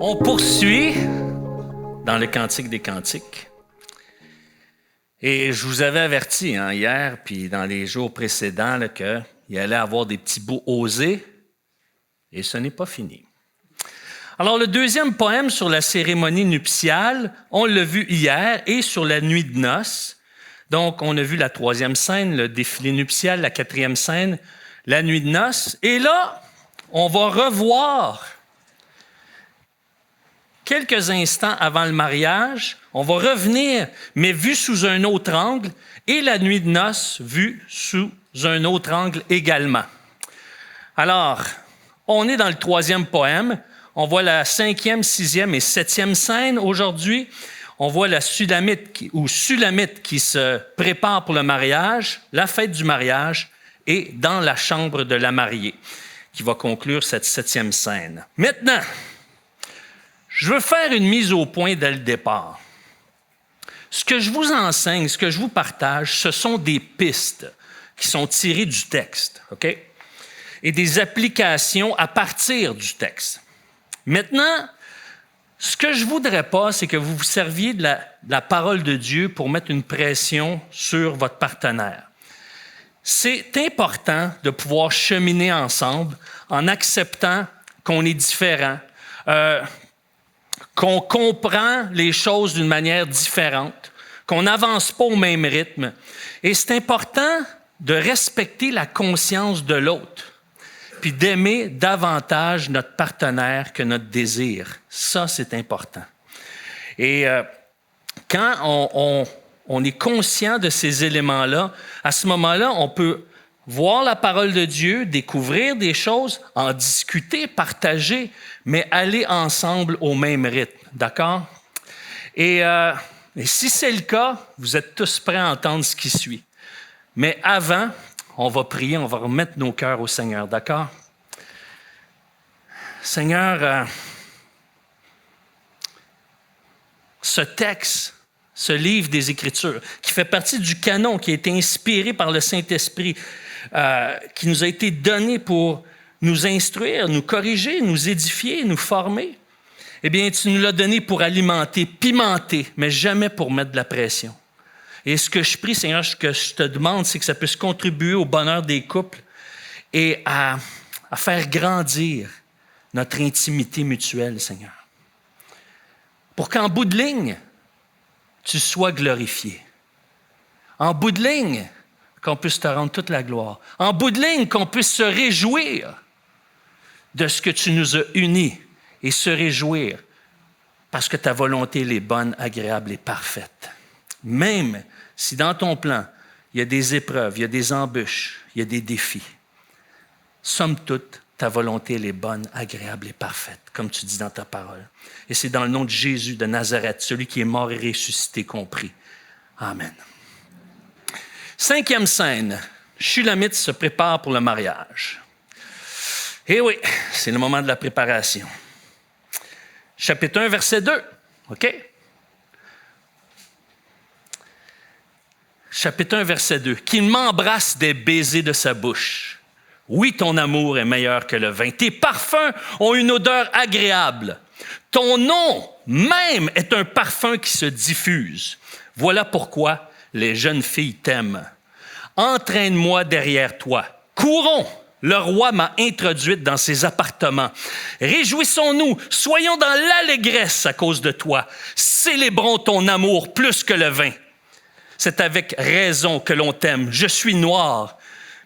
On poursuit dans le Cantique des Cantiques. Et je vous avais averti hier, puis dans les jours précédents, qu'il allait avoir des petits bouts osés, et ce n'est pas fini. Alors, le deuxième poème sur la cérémonie nuptiale, on l'a vu hier, et sur la nuit de noces. Donc, on a vu la troisième scène, le défilé nuptial, la quatrième scène, la nuit de noces. Et là, on va revoir quelques instants avant le mariage, on va revenir, mais vu sous un autre angle, et la nuit de noces vue sous un autre angle également. Alors, on est dans le troisième poème. On voit la cinquième, sixième et septième scène aujourd'hui. On voit la Sulamite qui se prépare pour le mariage, la fête du mariage, et dans la chambre de la mariée, qui va conclure cette septième scène. Maintenant, je veux faire une mise au point dès le départ. Ce que je vous enseigne, ce que je vous partage, ce sont des pistes qui sont tirées du texte, OK? Et des applications à partir du texte. Maintenant, ce que je ne voudrais pas, c'est que vous vous serviez de la parole de Dieu pour mettre une pression sur votre partenaire. C'est important de pouvoir cheminer ensemble en acceptant qu'on est différent, qu'on comprend les choses d'une manière différente, qu'on n'avance pas au même rythme. Et c'est important de respecter la conscience de l'autre, puis d'aimer davantage notre partenaire que notre désir. Ça, c'est important. Et quand on est conscient de ces éléments-là, à ce moment-là, on peut voir la parole de Dieu, découvrir des choses, en discuter, partager, mais aller ensemble au même rythme, d'accord? Et si c'est le cas, vous êtes tous prêts à entendre ce qui suit. Mais avant, on va prier, on va remettre nos cœurs au Seigneur, d'accord? Seigneur, ce texte, ce livre des Écritures, qui fait partie du canon, qui a été inspiré par le Saint-Esprit, qui nous a été donné pour nous instruire, nous corriger, nous édifier, nous former, eh bien, tu nous l'as donné pour alimenter, pimenter, mais jamais pour mettre de la pression. Et ce que je prie, Seigneur, ce que je te demande, c'est que ça puisse contribuer au bonheur des couples et à faire grandir notre intimité mutuelle, Seigneur. Pour qu'en bout de ligne, tu sois glorifié. En bout de ligne, qu'on puisse te rendre toute la gloire. En bout de ligne, qu'on puisse se réjouir de ce que tu nous as unis et se réjouir parce que ta volonté elle est bonne, agréable et parfaite. Même si dans ton plan, il y a des épreuves, il y a des embûches, il y a des défis, somme toute, ta volonté elle est bonne, agréable et parfaite, comme tu dis dans ta parole. Et c'est dans le nom de Jésus de Nazareth, celui qui est mort et ressuscité, compris. Amen. Cinquième scène, Shulamite se prépare pour le mariage. Eh oui, c'est le moment de la préparation. Chapitre 1, verset 2, OK? Chapitre 1, verset 2. « Qu'il m'embrasse des baisers de sa bouche. Oui, ton amour est meilleur que le vin. Tes parfums ont une odeur agréable. Ton nom même est un parfum qui se diffuse. Voilà pourquoi les jeunes filles t'aiment. Entraîne-moi derrière toi. Courons! Le roi m'a introduite dans ses appartements. Réjouissons-nous, soyons dans l'allégresse à cause de toi. Célébrons ton amour plus que le vin. C'est avec raison que l'on t'aime. Je suis noire,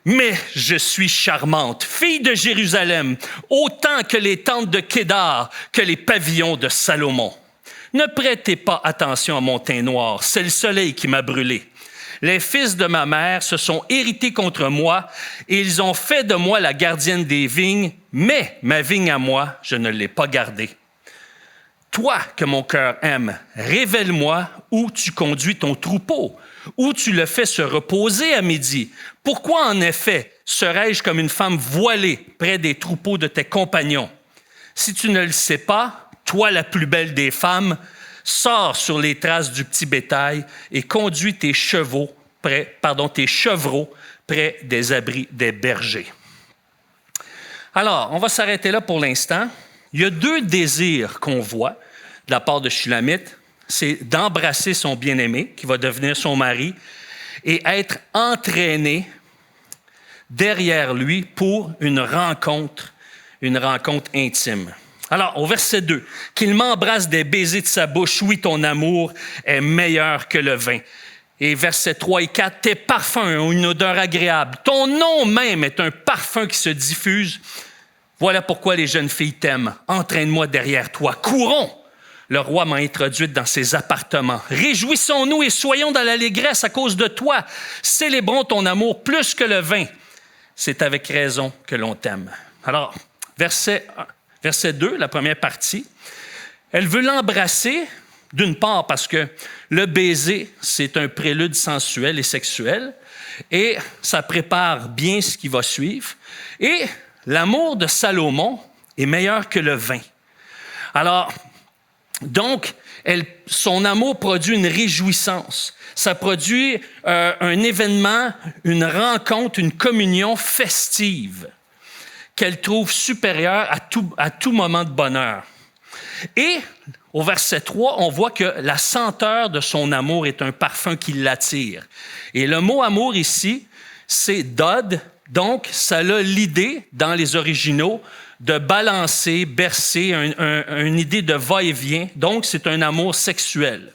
mais je suis charmante. Fille de Jérusalem, autant que les tentes de Kédar, que les pavillons de Salomon. Ne prêtez pas attention à mon teint noir, c'est le soleil qui m'a brûlé. Les fils de ma mère se sont irrités contre moi et ils ont fait de moi la gardienne des vignes, mais ma vigne à moi, je ne l'ai pas gardée. Toi que mon cœur aime, révèle-moi où tu conduis ton troupeau, où tu le fais se reposer à midi. Pourquoi en effet serais-je comme une femme voilée près des troupeaux de tes compagnons? Si tu ne le sais pas, toi la plus belle des femmes, sors sur les traces du petit bétail et conduis tes chevreaux près des abris des bergers. Alors, on va s'arrêter là pour l'instant. Il y a deux désirs qu'on voit de la part de Shulamite. C'est d'embrasser son bien-aimé, qui va devenir son mari, et être entraîné derrière lui pour une rencontre intime. Alors, au verset 2, « Qu'il m'embrasse des baisers de sa bouche, oui, ton amour est meilleur que le vin. » Et versets 3 et 4, « Tes parfums ont une odeur agréable. Ton nom même est un parfum qui se diffuse. Voilà pourquoi les jeunes filles t'aiment. Entraîne-moi derrière toi. Courons! Le roi m'a introduite dans ses appartements. Réjouissons-nous et soyons dans l'allégresse à cause de toi. Célébrons ton amour plus que le vin. C'est avec raison que l'on t'aime. » Alors, verset 2, la première partie, elle veut l'embrasser, d'une part parce que le baiser, c'est un prélude sensuel et sexuel, et ça prépare bien ce qui va suivre. Et l'amour de Salomon est meilleur que le vin. Alors, donc, son amour produit une réjouissance. Ça produit un événement, une rencontre, une communion festive qu'elle trouve supérieure à tout moment de bonheur. Et au verset 3, on voit que la senteur de son amour est un parfum qui l'attire. Et le mot amour ici, c'est dod, donc ça a l'idée, dans les originaux, de balancer, bercer, une idée de va-et-vient. Donc, c'est un amour sexuel.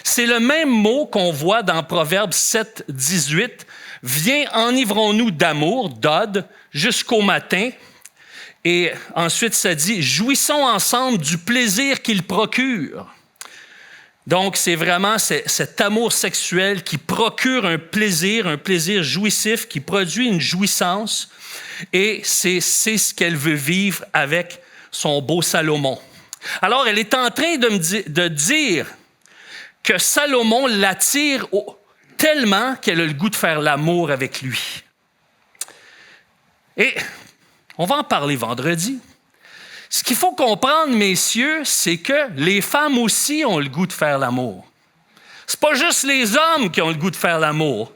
C'est le même mot qu'on voit dans Proverbe 7, 18. « Viens, enivrons-nous d'amour, dod, jusqu'au matin. » Et ensuite, ça dit « Jouissons ensemble du plaisir qu'il procure. » Donc, c'est vraiment cet amour sexuel qui procure un plaisir jouissif, qui produit une jouissance. Et c'est ce qu'elle veut vivre avec son beau Salomon. Alors, elle est en train de dire que Salomon l'attire tellement qu'elle a le goût de faire l'amour avec lui. Et on va en parler vendredi. Ce qu'il faut comprendre, messieurs, c'est que les femmes aussi ont le goût de faire l'amour. C'est pas juste les hommes qui ont le goût de faire l'amour.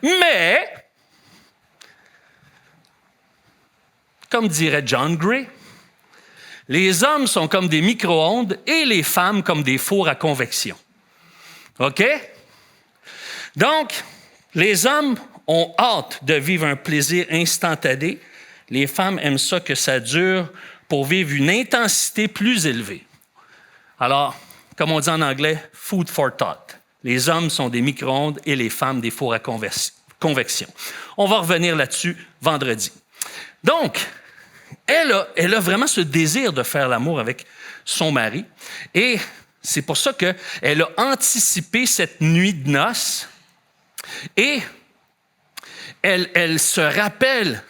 Mais, comme dirait John Gray, les hommes sont comme des micro-ondes et les femmes comme des fours à convection. OK? Donc, les hommes ont hâte de vivre un plaisir instantané. Les femmes aiment ça que ça dure pour vivre une intensité plus élevée. Alors, comme on dit en anglais, food for thought. Les hommes sont des micro-ondes et les femmes des fours à convection. On va revenir là-dessus vendredi. Donc, elle a vraiment ce désir de faire l'amour avec son mari. Et c'est pour ça qu'elle a anticipé cette nuit de noces. Et elle se rappelle,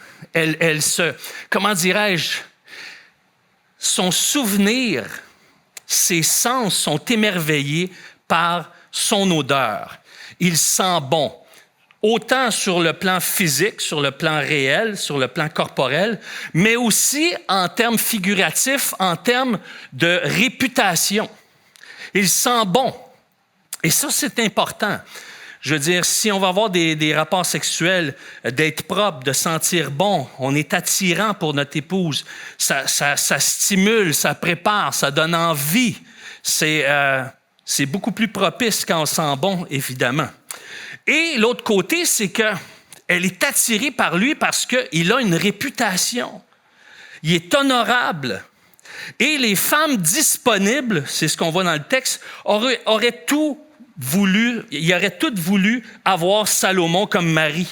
comment dirais-je, son souvenir, ses sens sont émerveillés par son odeur. Il sent bon, autant sur le plan physique, sur le plan réel, sur le plan corporel, mais aussi en termes figuratifs, en termes de réputation. Il sent bon. Et ça, c'est important. Je veux dire, si on va avoir des rapports sexuels, d'être propre, de sentir bon, on est attirant pour notre épouse. Ça stimule, ça prépare, ça donne envie. C'est beaucoup plus propice quand on sent bon, évidemment. Et l'autre côté, c'est qu'elle est attirée par lui parce qu'il a une réputation. Il est honorable. Et les femmes disponibles, c'est ce qu'on voit dans le texte, auraient toutes voulu avoir Salomon comme mari.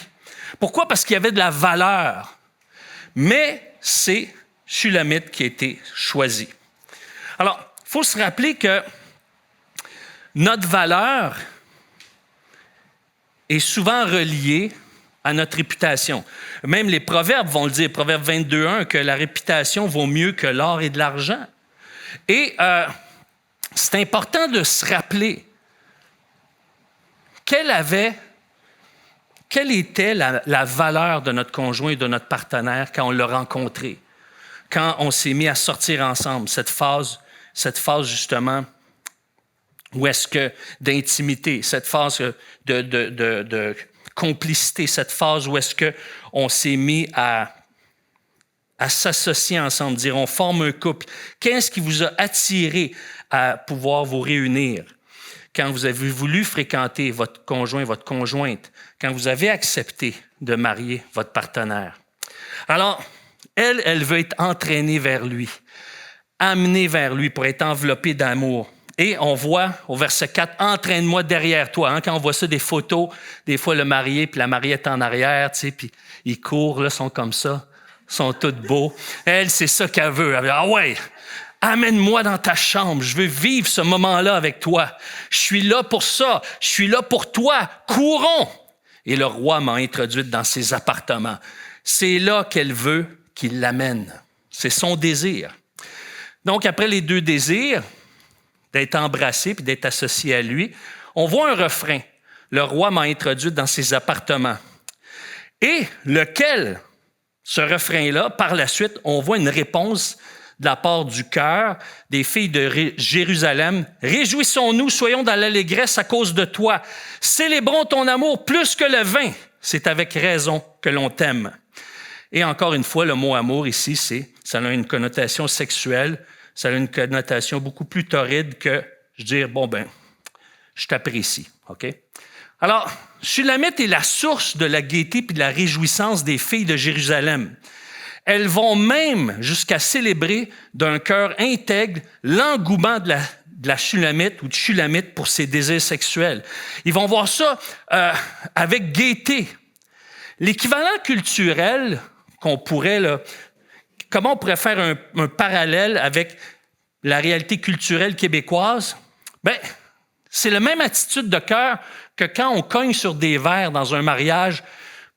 Pourquoi? Parce qu'il y avait de la valeur. Mais c'est Shulamite qui a été choisi. Alors, il faut se rappeler que notre valeur est souvent reliée à notre réputation. Même les proverbes vont le dire, Proverbe 22.1, que la réputation vaut mieux que l'or et de l'argent. Et c'est important de se rappeler quelle était la valeur de notre conjoint et de notre partenaire quand on l'a rencontré, quand on s'est mis à sortir ensemble, cette phase justement où est-ce que d'intimité, cette phase de complicité, cette phase où est-ce qu'on s'est mis à à s'associer ensemble, dire on forme un couple. Qu'est-ce qui vous a attiré à pouvoir vous réunir? Quand vous avez voulu fréquenter votre conjoint, votre conjointe, quand vous avez accepté de marier votre partenaire. Alors, elle veut être entraînée vers lui, amenée vers lui pour être enveloppée d'amour. Et on voit au verset 4, « Entraîne-moi derrière toi. » Quand on voit ça, des photos, des fois le marié, puis la mariée est en arrière, tu sais, puis ils courent, là, sont comme ça, sont tous beaux. Elle, c'est ça qu'elle veut. Elle veut, ah ouais, amène-moi dans ta chambre. Je veux vivre ce moment-là avec toi. Je suis là pour ça. Je suis là pour toi. Courons. Et le roi m'a introduite dans ses appartements. C'est là qu'elle veut qu'il l'amène. C'est son désir. Donc, après les deux désirs, d'être embrassé puis d'être associé à lui, on voit un refrain. Le roi m'a introduite dans ses appartements. Et lequel, ce refrain-là, par la suite, on voit une réponse de la part du chœur des filles de Jérusalem. « Réjouissons-nous, soyons dans l'allégresse à cause de toi. Célébrons ton amour plus que le vin. C'est avec raison que l'on t'aime. » Et encore une fois, le mot « amour » ici, ça a une connotation sexuelle, ça a une connotation beaucoup plus torride que je dire « bon ben, je t'apprécie. » OK? Alors, Shulamith est la source de la gaieté et de la réjouissance des filles de Jérusalem. Elles vont même jusqu'à célébrer d'un cœur intègre l'engouement de la Shulamite ou de Shulamite pour ses désirs sexuels. Ils vont voir ça avec gaieté. L'équivalent culturel qu'on pourrait, là, comment on pourrait faire un parallèle avec la réalité culturelle québécoise? Bien, c'est la même attitude de cœur que quand on cogne sur des verres dans un mariage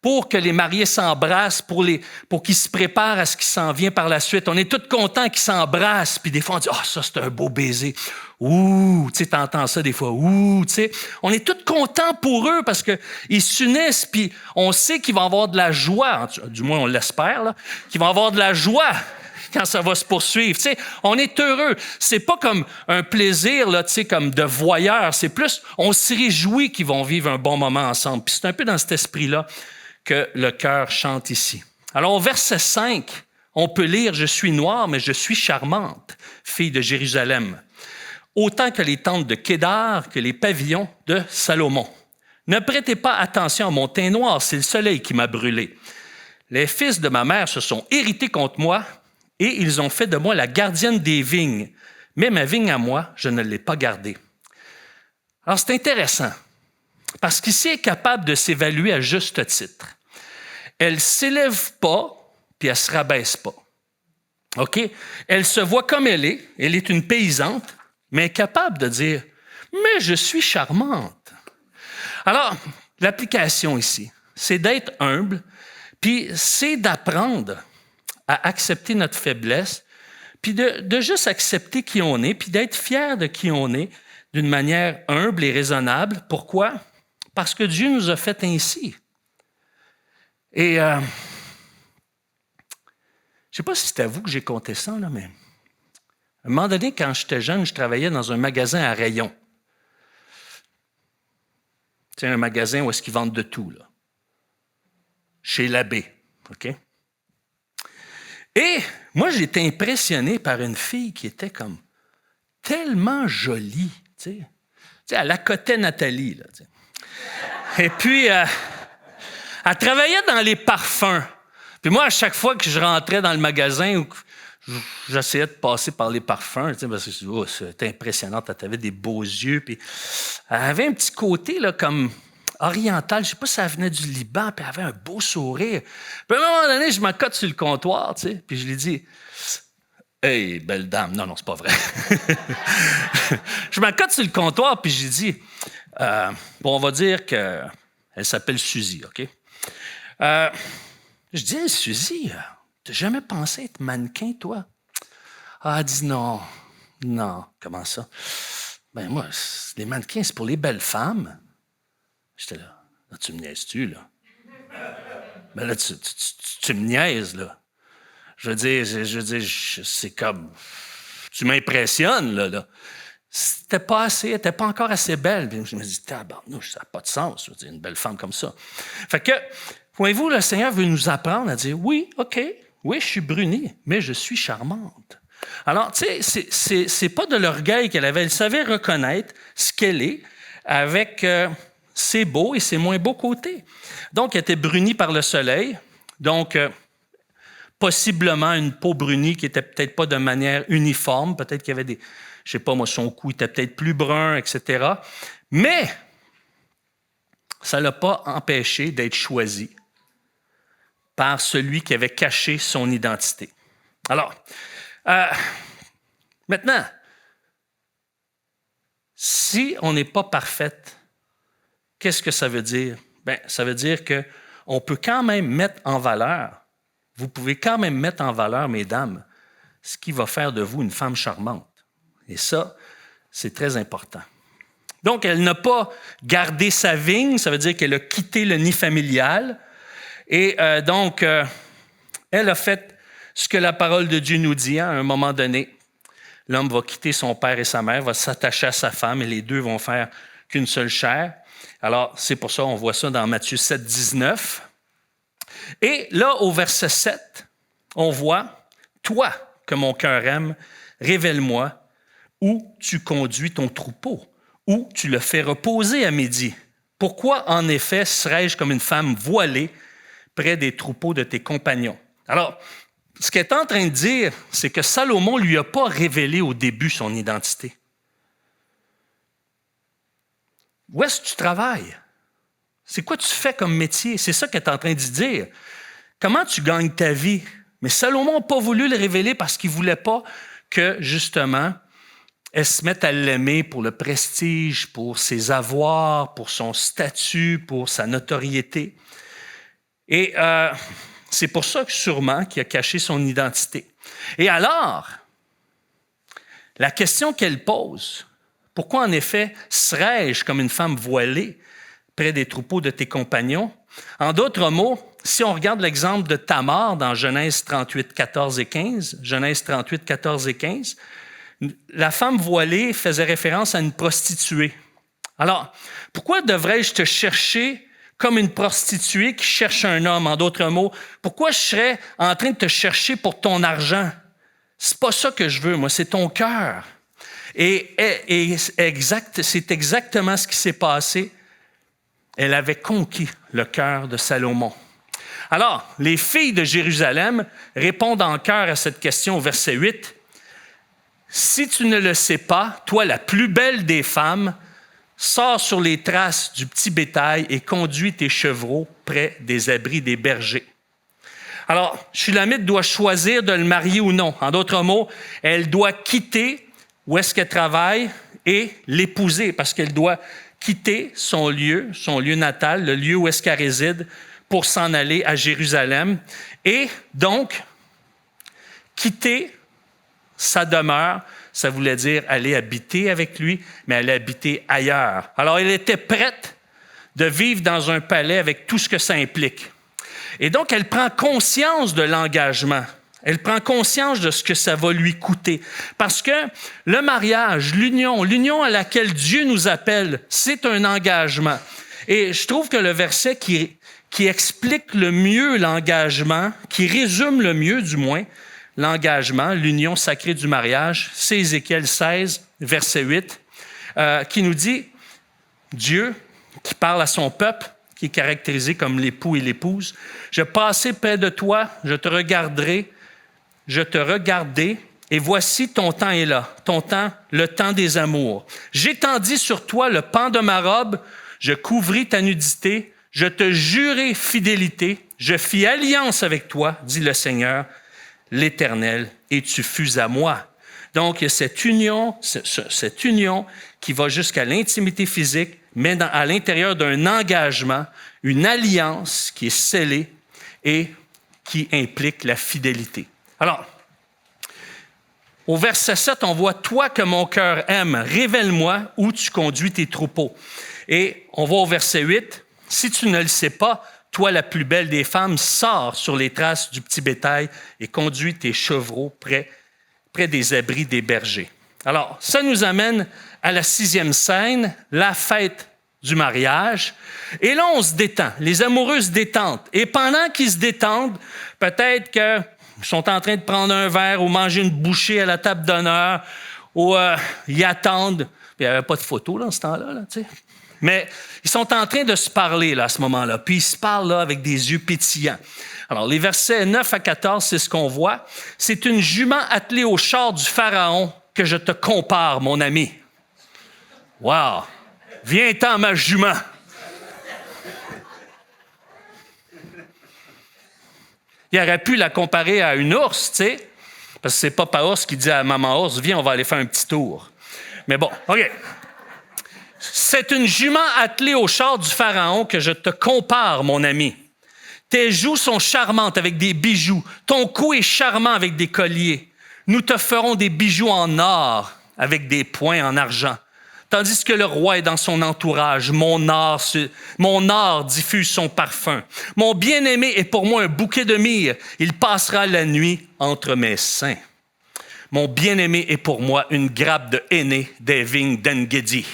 pour que les mariés s'embrassent, pour qu'ils se préparent à ce qui s'en vient par la suite. On est tous contents qu'ils s'embrassent, puis des fois on dit « Ah, ça c'est un beau baiser. » Ouh, tu sais, t'entends ça des fois. Ouh, tu sais. On est tous contents pour eux parce qu'ils s'unissent, puis on sait qu'ils vont avoir de la joie, du moins on l'espère, là, qu'ils vont avoir de la joie quand ça va se poursuivre. Tu sais, on est heureux. C'est pas comme un plaisir, là, tu sais, comme de voyeur. C'est plus, on se réjouit qu'ils vont vivre un bon moment ensemble. Puis c'est un peu dans cet esprit-là que le chœur chante ici. Alors, au verset 5, on peut lire « Je suis noire, mais je suis charmante, fille de Jérusalem, autant que les tentes de Kédar, que les pavillons de Salomon. Ne prêtez pas attention à mon teint noir, c'est le soleil qui m'a brûlé. Les fils de ma mère se sont irrités contre moi et ils ont fait de moi la gardienne des vignes. Mais ma vigne à moi, je ne l'ai pas gardée. » Alors, c'est intéressant. Parce qu'ici, elle est capable de s'évaluer à juste titre. Elle ne s'élève pas, puis elle ne se rabaisse pas. OK? Elle se voit comme elle est une paysante, mais elle est capable de dire « Mais je suis charmante. » Alors, l'application ici, c'est d'être humble, puis c'est d'apprendre à accepter notre faiblesse, puis de juste accepter qui on est, puis d'être fier de qui on est d'une manière humble et raisonnable. Pourquoi? Parce que Dieu nous a fait ainsi. Et je ne sais pas si c'est à vous que j'ai compté ça, là, mais à un moment donné, quand j'étais jeune, je travaillais dans un magasin à rayons. C'est un magasin où est-ce qu'ils vendent de tout, là. Chez Labbé, OK? Et moi, j'étais impressionné par une fille qui était comme tellement jolie, tu sais. Elle accotait Nathalie, là, tu sais. Et puis, elle travaillait dans les parfums. Puis moi, à chaque fois que je rentrais dans le magasin, j'essayais de passer par les parfums, tu sais, parce que oh, c'était impressionnant, elle avait des beaux yeux. Puis elle avait un petit côté là, comme oriental, je ne sais pas si elle venait du Liban, puis elle avait un beau sourire. Puis à un moment donné, je m'accote sur le comptoir, tu sais, puis je lui dis « Hey, belle dame! » Non, c'est pas vrai. Je m'accote sur le comptoir, puis je lui dis bon, on va dire qu'elle s'appelle Suzy, OK? Je dis, hey, Suzy, t'as jamais pensé être mannequin, toi? Ah, elle dit non. Non, comment ça? Ben moi, les mannequins, c'est pour les belles femmes. J'étais là. Là, tu me niaises-tu, là? Ben là, tu me niaises, là. Je veux dire, c'est comme... Tu m'impressionnes, là. C'était pas assez, elle n'était pas encore assez belle. Puis je me dis, tabarnouche, ça n'a pas de sens, je veux dire, une belle femme comme ça. Fait que, voyez-vous, le Seigneur veut nous apprendre à dire, oui, OK, Oui, je suis brunie, mais je suis charmante. Alors, tu sais, c'est pas de l'orgueil qu'elle avait. Elle savait reconnaître ce qu'elle est avec ses beaux et ses moins beaux côtés. Donc, elle était brunie par le soleil. Donc, possiblement une peau brunie qui n'était peut-être pas de manière uniforme. Peut-être qu'il y avait des, je sais pas moi, son cou était peut-être plus brun, etc. Mais ça ne l'a pas empêché d'être choisie par celui qui avait caché son identité. Alors, maintenant, si on n'est pas parfaite, qu'est-ce que ça veut dire? Bien, ça veut dire qu'on peut quand même mettre en valeur, vous pouvez quand même mettre en valeur, mesdames, ce qui va faire de vous une femme charmante. Et ça, c'est très important. Donc, elle n'a pas gardé sa vigne, ça veut dire qu'elle a quitté le nid familial. Et donc, elle a fait ce que la parole de Dieu nous dit à un moment donné. L'homme va quitter son père et sa mère, va s'attacher à sa femme et les deux vont faire qu'une seule chair. Alors, c'est pour ça qu'on voit ça dans Matthieu 7, 19. Et là, au verset 7, on voit « Toi que mon cœur aime, révèle-moi où tu conduis ton troupeau, où tu le fais reposer à midi. Pourquoi, en effet, serais-je comme une femme voilée près des troupeaux de tes compagnons? » Alors, ce qu'elle est en train de dire, c'est que Salomon ne lui a pas révélé au début son identité. Où est-ce que tu travailles? C'est quoi tu fais comme métier? C'est ça qu'elle est en train de dire. Comment tu gagnes ta vie? Mais Salomon n'a pas voulu le révéler parce qu'il ne voulait pas que, justement, elle se mette à l'aimer pour le prestige, pour ses avoirs, pour son statut, pour sa notoriété. Et c'est pour ça que sûrement qu'il a caché son identité. Et alors, la question qu'elle pose, pourquoi en effet serais-je comme une femme voilée près des troupeaux de tes compagnons? En d'autres mots, si on regarde l'exemple de Tamar dans Genèse 38, 14 et 15, Genèse 38, 14 et 15, la femme voilée faisait référence à une prostituée. Alors, pourquoi devrais-je te chercher comme une prostituée qui cherche un homme? En d'autres mots, pourquoi je serais en train de te chercher pour ton argent? C'est pas ça que je veux, moi, c'est ton cœur. Et c'est exactement ce qui s'est passé. Elle avait conquis le cœur de Salomon. Alors, les filles de Jérusalem répondent en chœur à cette question au verset 8. « Si tu ne le sais pas, toi, la plus belle des femmes, sors sur les traces du petit bétail et conduis tes chevreaux près des abris des bergers. » Alors, Shulamite doit choisir de le marier ou non. En d'autres mots, elle doit quitter où est-ce qu'elle travaille et l'épouser parce qu'elle doit quitter son lieu natal, le lieu où est-ce qu'elle réside, pour s'en aller à Jérusalem. Et donc, quitter sa demeure, ça voulait dire aller habiter avec lui, mais aller habiter ailleurs. Alors, elle était prête de vivre dans un palais avec tout ce que ça implique. Et donc, elle prend conscience de l'engagement. Elle prend conscience de ce que ça va lui coûter. Parce que le mariage, l'union à laquelle Dieu nous appelle, c'est un engagement. Et je trouve que le verset qui explique le mieux l'engagement, qui résume le mieux du moins l'engagement, l'union sacrée du mariage, c'est Ézéchiel 16, verset 8, qui nous dit, Dieu qui parle à son peuple, qui est caractérisé comme l'époux et l'épouse, « Je passerai près de toi, je te regardai, et voici ton temps est là, ton temps, le temps des amours. J'étendis sur toi le pan de ma robe, je couvris ta nudité, je te jurai fidélité, je fis alliance avec toi, dit le Seigneur, l'Éternel, et tu fus à moi. » Donc, il y a cette union qui va jusqu'à l'intimité physique, mais à l'intérieur d'un engagement, une alliance qui est scellée et qui implique la fidélité. Alors, au verset 7, on voit « Toi que mon cœur aime, révèle-moi où tu conduis tes troupeaux. » Et on va au verset 8, « Si tu ne le sais pas, toi la plus belle des femmes, sors sur les traces du petit bétail et conduis tes chevreaux près des abris des bergers. » Alors, ça nous amène à la 6e scène, la fête du mariage. Et là, on se détend. Les amoureux se détendent. Et pendant qu'ils se détendent, peut-être que Ils sont en train de prendre un verre ou manger une bouchée à la table d'honneur ou ils attendent. Puis il n'y avait pas de photo là, en ce temps-là, là, tu sais. Mais ils sont en train de se parler là, à ce moment-là. Puis ils se parlent là, avec des yeux pétillants. Alors, les versets 9 à 14, c'est ce qu'on voit. C'est une jument attelée au char du Pharaon que je te compare, mon ami. Wow! Viens-t'en, ma jument! Il aurait pu la comparer à une ours, tu sais, parce que c'est Papa Ours qui dit à Maman Ours, viens, on va aller faire un petit tour. Mais bon, OK. C'est une jument attelée au char du Pharaon que je te compare, mon ami. Tes joues sont charmantes avec des bijoux. Ton cou est charmant avec des colliers. Nous te ferons des bijoux en or avec des points en argent. Tandis que le roi est dans son entourage, mon or diffuse son parfum. Mon bien-aimé est pour moi un bouquet de myrrhe. Il passera la nuit entre mes seins. Mon bien-aimé est pour moi une grappe de henné des vignes d'En-Gedi.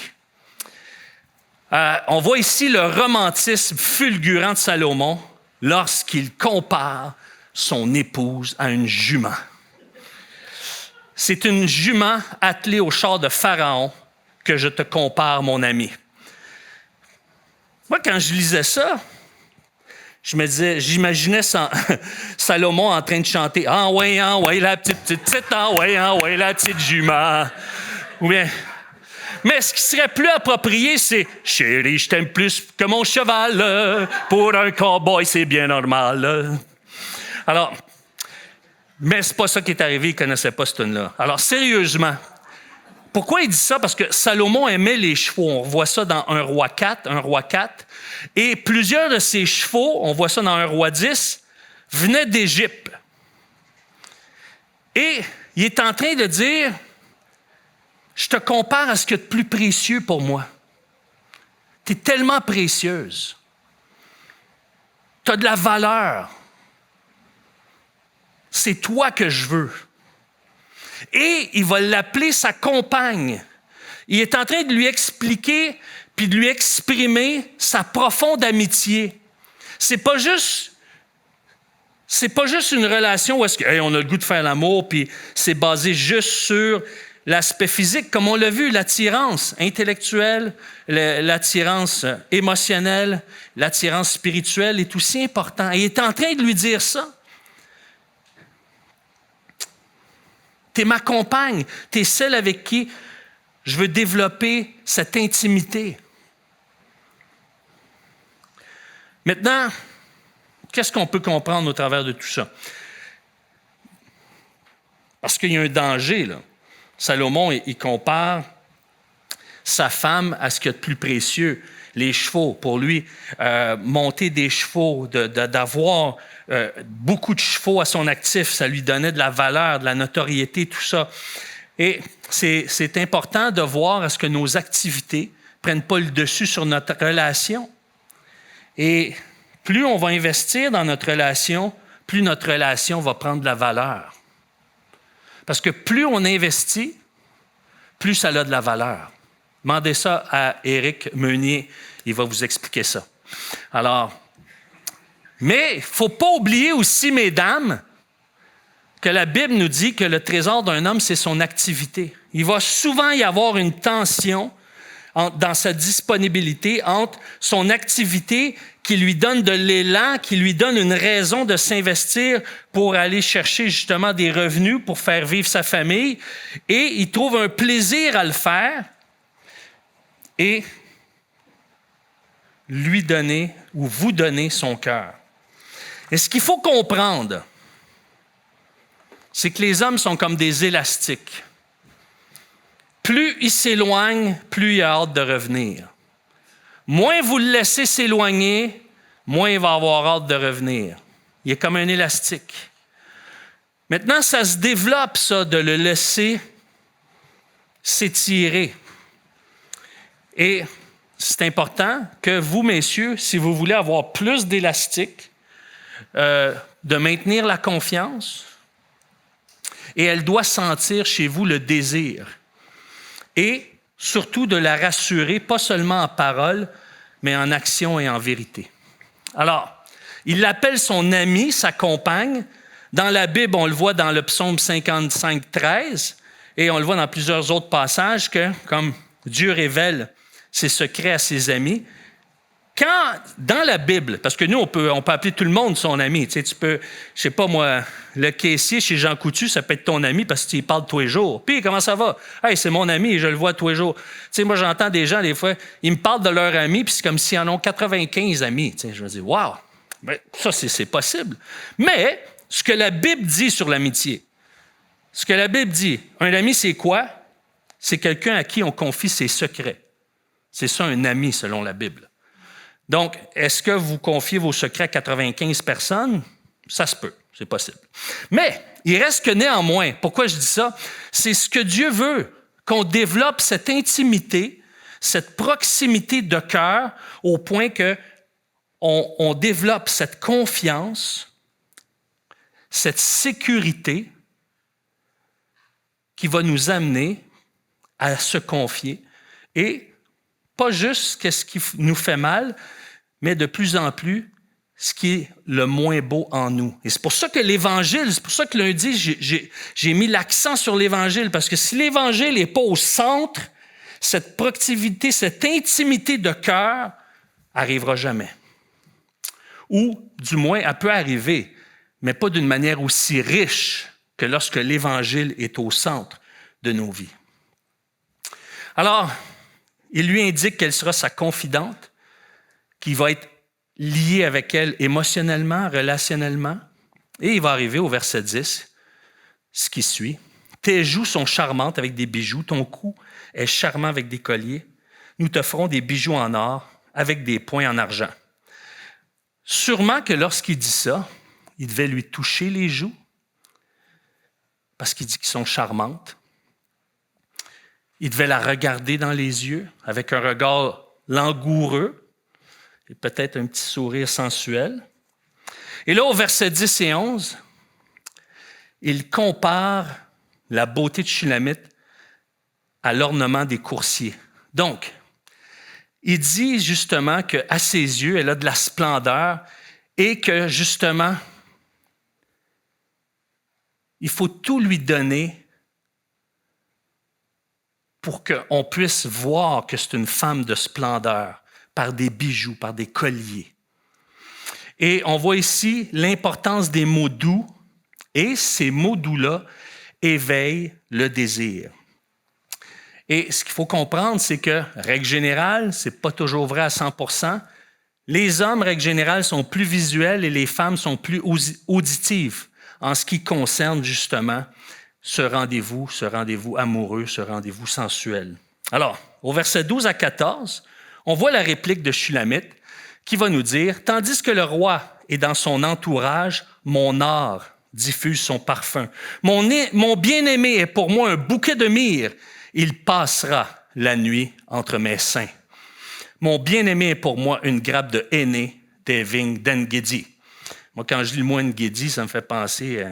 On voit ici le romantisme fulgurant de Salomon lorsqu'il compare son épouse à une jument. C'est une jument attelée au char de Pharaon que je te compare, mon ami. Moi, quand je lisais ça, j'imaginais Salomon en train de chanter « Ah ouais, la petite, ah ouais, la petite jument. » Ou bien, mais ce qui serait plus approprié, c'est « Chérie, je t'aime plus que mon cheval. Pour un cow-boy, c'est bien normal. » Alors, mais c'est pas ça qui est arrivé, il ne connaissait pas ce tune-là. Alors, sérieusement, pourquoi il dit ça? Parce que Salomon aimait les chevaux. On voit ça dans 1 Roi 4. Et plusieurs de ces chevaux, on voit ça dans 1 Roi 10, venaient d'Égypte. Et il est en train de dire, je te compare à ce qu'il y a de plus précieux pour moi. Tu es tellement précieuse. Tu as de la valeur. C'est toi que je veux. Et il va l'appeler sa compagne. Il est en train de lui expliquer puis de lui exprimer sa profonde amitié. C'est pas juste une relation où est-ce que, on a le goût de faire l'amour puis c'est basé juste sur l'aspect physique, comme on l'a vu, l'attirance intellectuelle, l'attirance émotionnelle, l'attirance spirituelle est aussi important. Et il est en train de lui dire ça. Tu es ma compagne, tu es celle avec qui je veux développer cette intimité. Maintenant, qu'est-ce qu'on peut comprendre au travers de tout ça? Parce qu'il y a un danger, là. Salomon, il compare sa femme à ce qu'il y a de plus précieux, les chevaux. Pour lui, monter des chevaux, d'avoir beaucoup de chevaux à son actif, ça lui donnait de la valeur, de la notoriété, tout ça. Et c'est important de voir à ce que nos activités ne prennent pas le dessus sur notre relation. Et plus on va investir dans notre relation, plus notre relation va prendre de la valeur. Parce que plus on investit, plus ça a de la valeur. Demandez ça à Éric Meunier, il va vous expliquer ça. Alors, mais il ne faut pas oublier aussi, mesdames, que la Bible nous dit que le trésor d'un homme, c'est son activité. Il va souvent y avoir une tension dans sa disponibilité entre son activité qui lui donne de l'élan, qui lui donne une raison de s'investir pour aller chercher justement des revenus pour faire vivre sa famille, et il trouve un plaisir à le faire et lui donner ou vous donner son cœur. Et ce qu'il faut comprendre, c'est que les hommes sont comme des élastiques. Plus ils s'éloignent, plus il a hâte de revenir. Moins vous le laissez s'éloigner, moins il va avoir hâte de revenir. Il est comme un élastique. Maintenant, ça se développe, ça, de le laisser s'étirer. Et c'est important que vous, messieurs, si vous voulez avoir plus d'élastique, de maintenir la confiance, et elle doit sentir chez vous le désir. Et surtout de la rassurer, pas seulement en parole, mais en action et en vérité. Alors, il l'appelle son ami, sa compagne, Dans la Bible, on le voit dans le psaume 55, 13, et on le voit dans plusieurs autres passages que, comme Dieu révèle ses secrets à ses amis, quand, dans la Bible, parce que nous, on peut appeler tout le monde son ami. Tu sais, tu peux, je sais pas moi, le caissier chez Jean Coutu, ça peut être ton ami parce que tu y parles tous les jours. Puis, comment ça va? Hey, c'est mon ami et je le vois tous les jours. Tu sais, moi, j'entends des gens, des fois, ils me parlent de leur ami, puis c'est comme s'ils en ont 95 amis. Tu sais, je me dis, wow! Ben, ça, c'est possible. Mais, ce que la Bible dit sur l'amitié, ce que la Bible dit, un ami, c'est quoi? C'est quelqu'un à qui on confie ses secrets. C'est ça, un ami, selon la Bible. Donc, est-ce que vous confiez vos secrets à 95 personnes? Ça se peut, c'est possible. Mais, il reste que néanmoins, pourquoi je dis ça? C'est ce que Dieu veut, qu'on développe cette intimité, cette proximité de cœur, au point qu'on développe cette confiance, cette sécurité qui va nous amener à se confier et pas juste ce qui nous fait mal, mais de plus en plus ce qui est le moins beau en nous. Et c'est pour ça que l'Évangile, c'est pour ça que lundi, j'ai mis l'accent sur l'Évangile, parce que si l'Évangile n'est pas au centre, cette proximité, cette intimité de cœur n'arrivera jamais. Ou, du moins, elle peut arriver, mais pas d'une manière aussi riche que lorsque l'Évangile est au centre de nos vies. Alors, il lui indique qu'elle sera sa confidente, qu'il va être lié avec elle émotionnellement, relationnellement. Et il va arriver au verset 10, ce qui suit. « Tes joues sont charmantes avec des bijoux, ton cou est charmant avec des colliers. Nous te ferons des bijoux en or avec des points en argent. » Sûrement que lorsqu'il dit ça, il devait lui toucher les joues, parce qu'il dit qu'elles sont charmantes. Il devait la regarder dans les yeux avec un regard langoureux et peut-être un petit sourire sensuel. Et là, au verset 10 et 11, il compare la beauté de Shulamite à l'ornement des coursiers. Donc, il dit justement qu'à ses yeux, elle a de la splendeur et que justement, il faut tout lui donner pour qu'on puisse voir que c'est une femme de splendeur, par des bijoux, par des colliers. Et on voit ici l'importance des mots doux, et ces mots doux-là éveillent le désir. Et ce qu'il faut comprendre, c'est que, règle générale, ce n'est pas toujours vrai à 100%, les hommes, règle générale, sont plus visuels et les femmes sont plus auditives en ce qui concerne justement ce rendez-vous amoureux, ce rendez-vous sensuel. Alors, au verset 12 à 14, on voit la réplique de Shulamite qui va nous dire « Tandis que le roi est dans son entourage, mon art diffuse son parfum. Mon bien-aimé est pour moi un bouquet de myrrhe. Il passera la nuit entre mes seins. Mon bien-aimé est pour moi une grappe de henné des vignes d'En-Gedi. » Moi, quand je lis le mot En-Gedi, ça me fait penser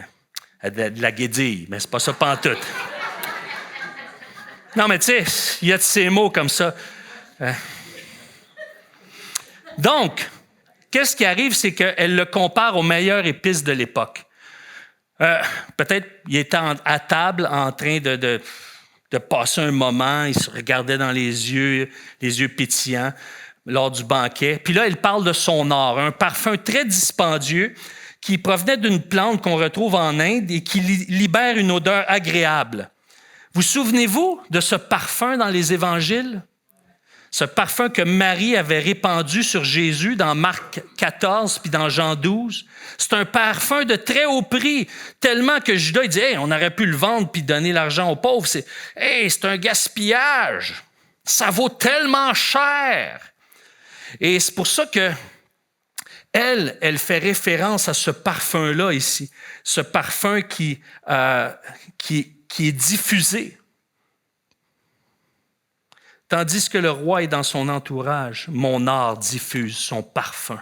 à de la guédille, mais c'est pas ça pantoute. Non, mais tu sais, il y a de ces mots comme ça. Donc, qu'est-ce qui arrive, c'est qu'elle le compare aux meilleures épices de l'époque. Peut-être il était à table en train de passer un moment, il se regardait dans les yeux pétillants lors du banquet. Puis là, il parle de son or, un parfum très dispendieux qui provenait d'une plante qu'on retrouve en Inde et qui libère une odeur agréable. Vous souvenez-vous de ce parfum dans les évangiles? Ce parfum que Marie avait répandu sur Jésus dans Marc 14 puis dans Jean 12. C'est un parfum de très haut prix, tellement que Judas il dit hey, on aurait pu le vendre puis donner l'argent aux pauvres. C'est un gaspillage. Ça vaut tellement cher. Et c'est pour ça que elle fait référence à ce parfum-là ici, ce parfum qui est diffusé. Tandis que le roi est dans son entourage, mon art diffuse son parfum.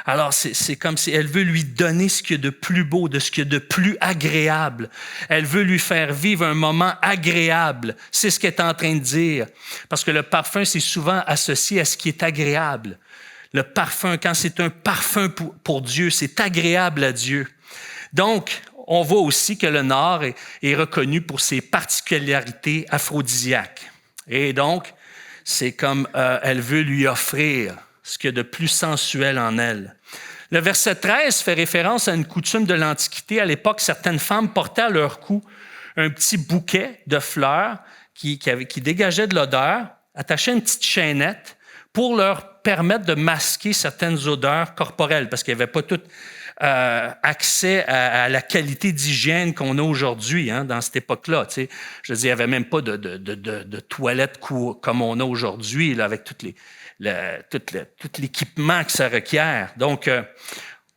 Alors, c'est comme si elle veut lui donner ce qu'il y a de plus beau, de ce qu'il y a de plus agréable. Elle veut lui faire vivre un moment agréable. C'est ce qu'elle est en train de dire. Parce que le parfum, c'est souvent associé à ce qui est agréable. Le parfum, quand c'est un parfum pour Dieu, c'est agréable à Dieu. Donc, on voit aussi que le nard est reconnu pour ses particularités aphrodisiaques. Et donc, c'est comme elle veut lui offrir ce qu'il y a de plus sensuel en elle. Le verset 13 fait référence à une coutume de l'Antiquité. À l'époque, certaines femmes portaient à leur cou un petit bouquet de fleurs qui dégageait de l'odeur, attachaient une petite chaînette pour leur permettre de masquer certaines odeurs corporelles, parce qu'il n'y avait pas tout accès à la qualité d'hygiène qu'on a aujourd'hui, hein, dans cette époque-là. Tu sais. Je veux dire, il n'y avait même pas de toilettes comme on a aujourd'hui, là, avec tout l'équipement que ça requiert. Donc,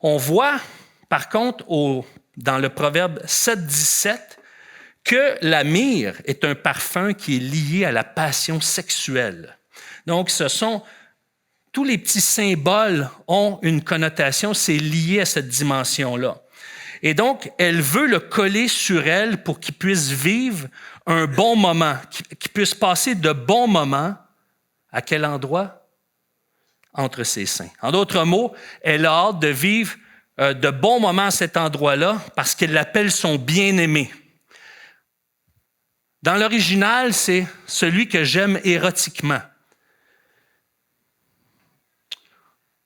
on voit, par contre, dans le Proverbe 7,17, que la myrrhe est un parfum qui est lié à la passion sexuelle. Donc, tous les petits symboles ont une connotation, c'est lié à cette dimension-là. Et donc, elle veut le coller sur elle pour qu'il puisse vivre un bon moment, qu'il puisse passer de bons moments. À quel endroit? Entre ses seins. En d'autres mots, elle a hâte de vivre de bons moments à cet endroit-là parce qu'elle l'appelle son bien-aimé. Dans l'original, c'est celui que j'aime érotiquement.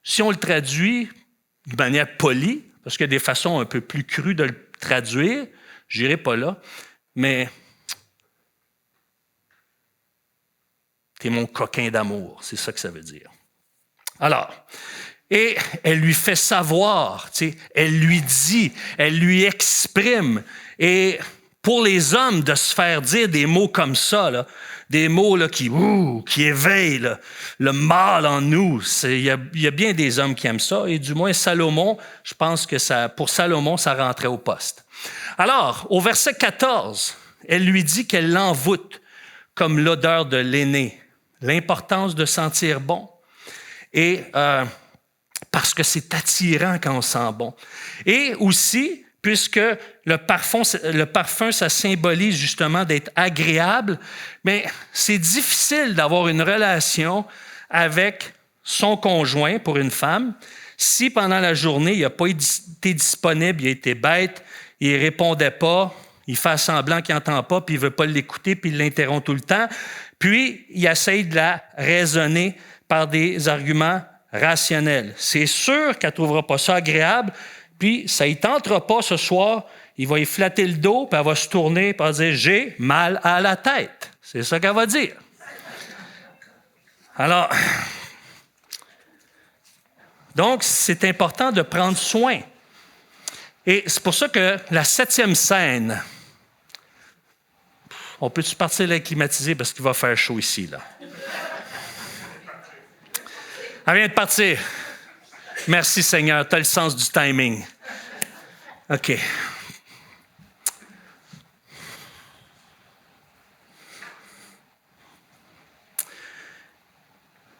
Si on le traduit de manière polie, parce qu'il y a des façons un peu plus crues de le traduire, je n'irai pas là, mais t'es mon coquin d'amour, c'est ça que ça veut dire. Alors, et elle lui fait savoir, elle lui dit, elle lui exprime, et pour les hommes, de se faire dire des mots comme ça, là, des mots là, qui éveillent là, le mal en nous. Il y a bien des hommes qui aiment ça, et du moins Salomon, je pense que pour Salomon, ça rentrait au poste. Alors, au verset 14, elle lui dit qu'elle l'envoûte comme l'odeur de l'aîné, l'importance de sentir bon, et parce que c'est attirant quand on sent bon. Et aussi, puisque le parfum, ça symbolise justement d'être agréable, mais c'est difficile d'avoir une relation avec son conjoint pour une femme si pendant la journée, il n'a pas été disponible, il a été bête, il ne répondait pas, il fait semblant qu'il n'entend pas, puis il ne veut pas l'écouter, puis il l'interrompt tout le temps, puis il essaye de la raisonner par des arguments rationnels. C'est sûr qu'elle ne trouvera pas ça agréable, puis ça ne tentera pas ce soir, il va y flatter le dos, puis elle va se tourner et dire « J'ai mal à la tête ». C'est ça qu'elle va dire. Alors, donc, c'est important de prendre soin. Et c'est pour ça que la 7e scène, on peut-tu partir la climatiser parce qu'il va faire chaud ici, là? Elle vient de partir. Merci Seigneur, tu as le sens du timing. OK.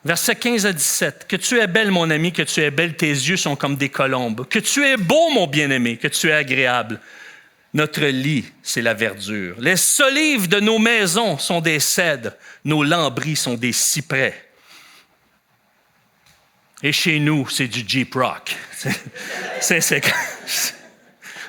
Versets 15 à 17. « Que tu es belle, mon ami, que tu es belle, tes yeux sont comme des colombes. Que tu es beau, mon bien-aimé, que tu es agréable. Notre lit, c'est la verdure. Les solives de nos maisons sont des cèdres. Nos lambris sont des cyprès. Et chez nous, c'est du Jeep Rock. »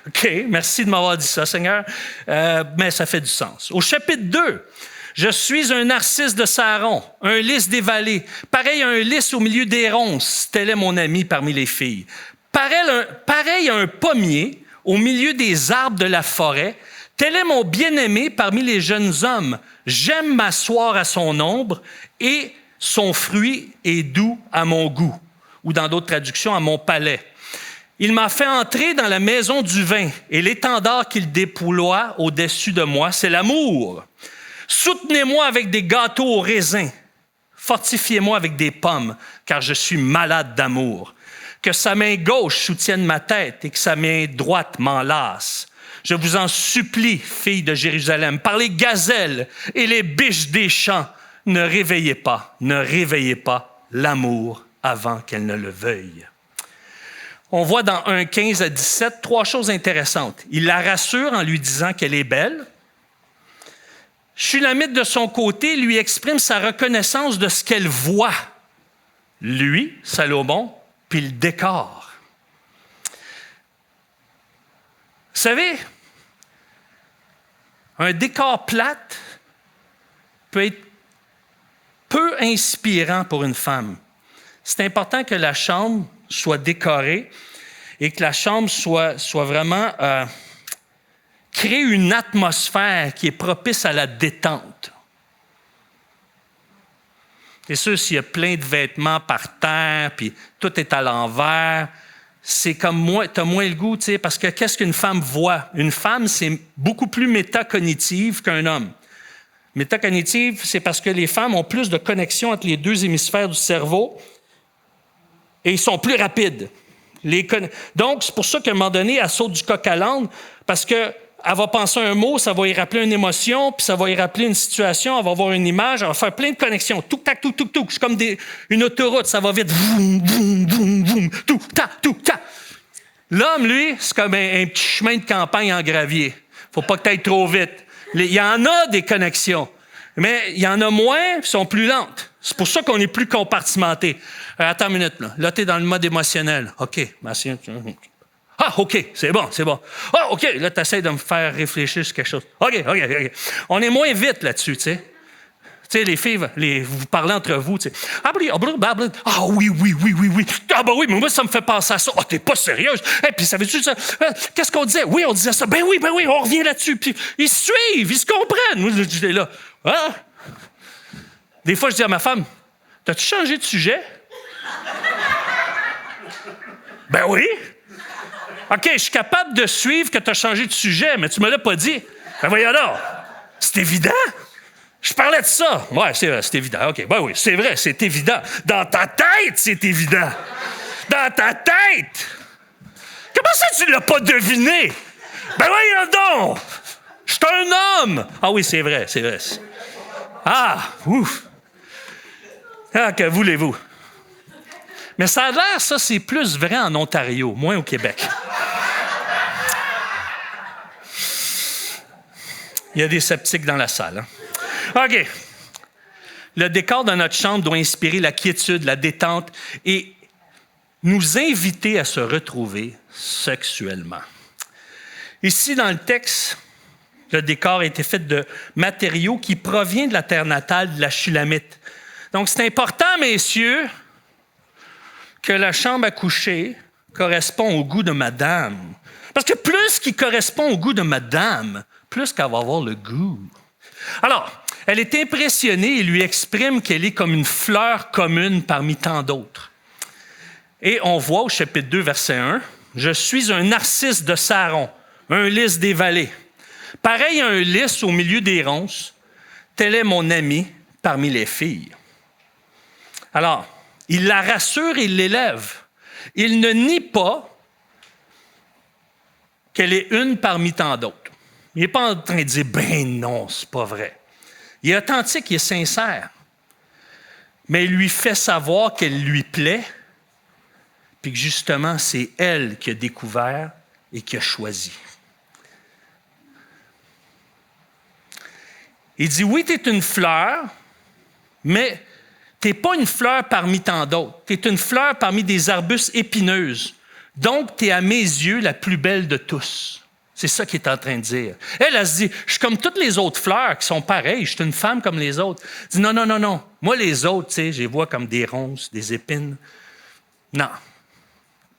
OK, merci de m'avoir dit ça, Seigneur. Mais ça fait du sens. Au chapitre 2, « Je suis un narcisse de Saron, un lys des vallées, pareil à un lys au milieu des ronces, tel est mon ami parmi les filles. Pareil à un pommier au milieu des arbres de la forêt, tel est mon bien-aimé parmi les jeunes hommes. J'aime m'asseoir à son ombre et son fruit est doux à mon goût. » Ou dans d'autres traductions, à mon palais. Il m'a fait entrer dans la maison du vin et l'étendard qu'il déploie au-dessus de moi, c'est l'amour. Soutenez-moi avec des gâteaux au raisin. Fortifiez-moi avec des pommes, car je suis malade d'amour. Que sa main gauche soutienne ma tête et que sa main droite m'enlace. Je vous en supplie, filles de Jérusalem, par les gazelles et les biches des champs, ne réveillez pas l'amour avant qu'elle ne le veuille. On voit dans 1, 15 à 17 3 choses intéressantes. Il la rassure en lui disant qu'elle est belle. Shulamite, de son côté, lui exprime sa reconnaissance de ce qu'elle voit. Lui, Salomon, puis le décor. savez, un décor plate peut être peu inspirant pour une femme. C'est important que la chambre soit décorée et que la chambre soit vraiment crée une atmosphère qui est propice à la détente. C'est sûr, s'il y a plein de vêtements par terre, puis tout est à l'envers, c'est comme moi, tu as moins le goût, tu sais, parce que qu'est-ce qu'une femme voit? Une femme, c'est beaucoup plus métacognitive qu'un homme. Métacognitive, c'est parce que les femmes ont plus de connexion entre les deux hémisphères du cerveau et ils sont plus rapides. Donc, c'est pour ça qu'à un moment donné, elle saute du coq à l'âne, parce que elle va penser un mot, ça va y rappeler une émotion, puis ça va y rappeler une situation, elle va avoir une image, elle va faire plein de connexions. Touc, tac, touc, touc, touc. C'est comme une autoroute, ça va vite. Vroom, vroom, vroom, vroom. Touc, tac, touc, tac. L'homme, lui, c'est comme un petit chemin de campagne en gravier. Faut pas que tu ailles trop vite. Il y en a des connexions, mais il y en a moins, puis sont plus lentes. C'est pour ça qu'on est plus compartimenté. Attends une minute, là. Là, tu es dans le mode émotionnel. OK, ah, OK, c'est bon. Ah, OK, là, tu essaies de me faire réfléchir sur quelque chose. OK. On est moins vite là-dessus, tu sais. Tu sais, les filles, vous parlez entre vous, tu sais. Ah oui. Ah ben oui, mais moi, ça me fait penser à ça. Ah, t'es pas sérieuse. Et puis, savais-tu ça? Qu'est-ce qu'on disait? Oui, on disait ça. Ben oui, on revient là-dessus. Puis, ils se suivent, ils se comprennent. Moi, j'étais là. Ah! Des fois, je dis à ma femme, t'as-tu changé de sujet? Ben oui. OK, je suis capable de suivre que tu as changé de sujet, mais tu me l'as pas dit. Ben voyons donc. C'est évident. Je parlais de ça. Ouais, c'est vrai, c'est évident. OK, ben oui, c'est vrai, c'est évident. Dans ta tête, c'est évident. Dans ta tête. Comment ça, tu l'as pas deviné? Ben voyons donc. Je suis un homme. Ah oui, c'est vrai. Ah, ouf. Ah, que voulez-vous? Mais ça a l'air, ça, c'est plus vrai en Ontario, moins au Québec. Il y a des sceptiques dans la salle. Hein? OK. Le décor de notre chambre doit inspirer la quiétude, la détente et nous inviter à se retrouver sexuellement. Ici, dans le texte, le décor a été fait de matériaux qui proviennent de la terre natale de la Shulamite. Donc, c'est important, messieurs, que la chambre à coucher correspond au goût de madame. Parce que plus qu'il correspond au goût de madame, plus qu'elle va avoir le goût. Alors, elle est impressionnée et lui exprime qu'elle est comme une fleur commune parmi tant d'autres. Et on voit au chapitre 2, verset 1, « Je suis un narcisse de Saron, un lys des vallées. Pareil à un lys au milieu des ronces, tel est mon ami parmi les filles. » Alors, il la rassure et l'élève. Il ne nie pas qu'elle est une parmi tant d'autres. Il n'est pas en train de dire « ben non, c'est pas vrai ». Il est authentique, il est sincère. Mais il lui fait savoir qu'elle lui plaît, puis que justement, c'est elle qui a découvert et qui a choisi. Il dit « oui, tu es une fleur, mais tu n'es pas une fleur parmi tant d'autres. Tu es une fleur parmi des arbustes épineuses. Donc, tu es à mes yeux la plus belle de tous. » C'est ça qu'il est en train de dire. Elle se dit, je suis comme toutes les autres fleurs qui sont pareilles. Je suis une femme comme les autres. Elle dit, non. Moi, les autres, tu sais, je les vois comme des ronces, des épines. Non.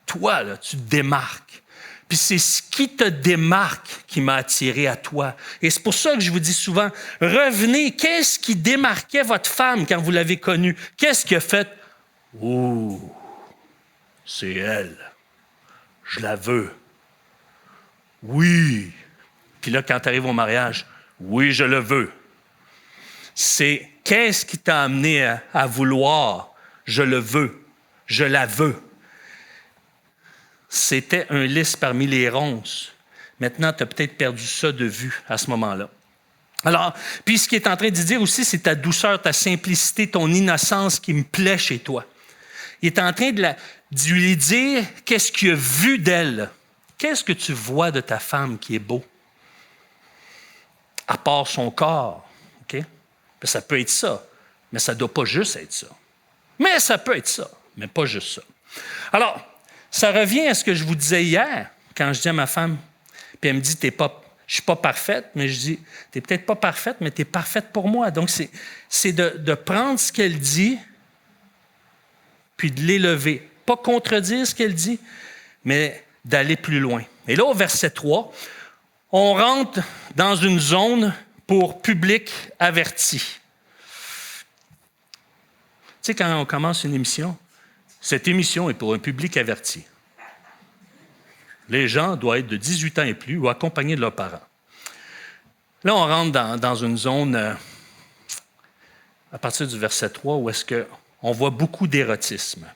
Toi, là, tu te démarques. Puis c'est ce qui te démarque qui m'a attiré à toi. Et c'est pour ça que je vous dis souvent, revenez, qu'est-ce qui démarquait votre femme quand vous l'avez connue? Qu'est-ce qui a fait? Oh, c'est elle. Je la veux. Oui. Puis là, quand tu arrives au mariage, oui, je le veux. C'est qu'est-ce qui t'a amené à vouloir? Je le veux. Je la veux. C'était un lys parmi les ronces. Maintenant, tu as peut-être perdu ça de vue à ce moment-là. Alors, puis ce qu'il est en train de dire aussi, c'est ta douceur, ta simplicité, ton innocence qui me plaît chez toi. Il est en train de lui dire qu'est-ce qu'il a vu d'elle. Qu'est-ce que tu vois de ta femme qui est beau? À part son corps, OK? Ça peut être ça, mais ça ne doit pas juste être ça. Mais ça peut être ça, mais pas juste ça. Alors, ça revient à ce que je vous disais hier, quand je dis à ma femme, Puis elle me dit, je ne suis pas parfaite, mais je dis, tu n'es peut-être pas parfaite, mais tu es parfaite pour moi. Donc, c'est de prendre ce qu'elle dit, puis de l'élever. Pas contredire ce qu'elle dit, mais d'aller plus loin. Et là, au verset 3, on rentre dans une zone pour public averti. Tu sais, quand on commence une émission, cette émission est pour un public averti. Les gens doivent être de 18 ans et plus ou accompagnés de leurs parents. Là, on rentre dans une zone, à partir du verset 3, où est-ce qu'on voit beaucoup d'érotisme.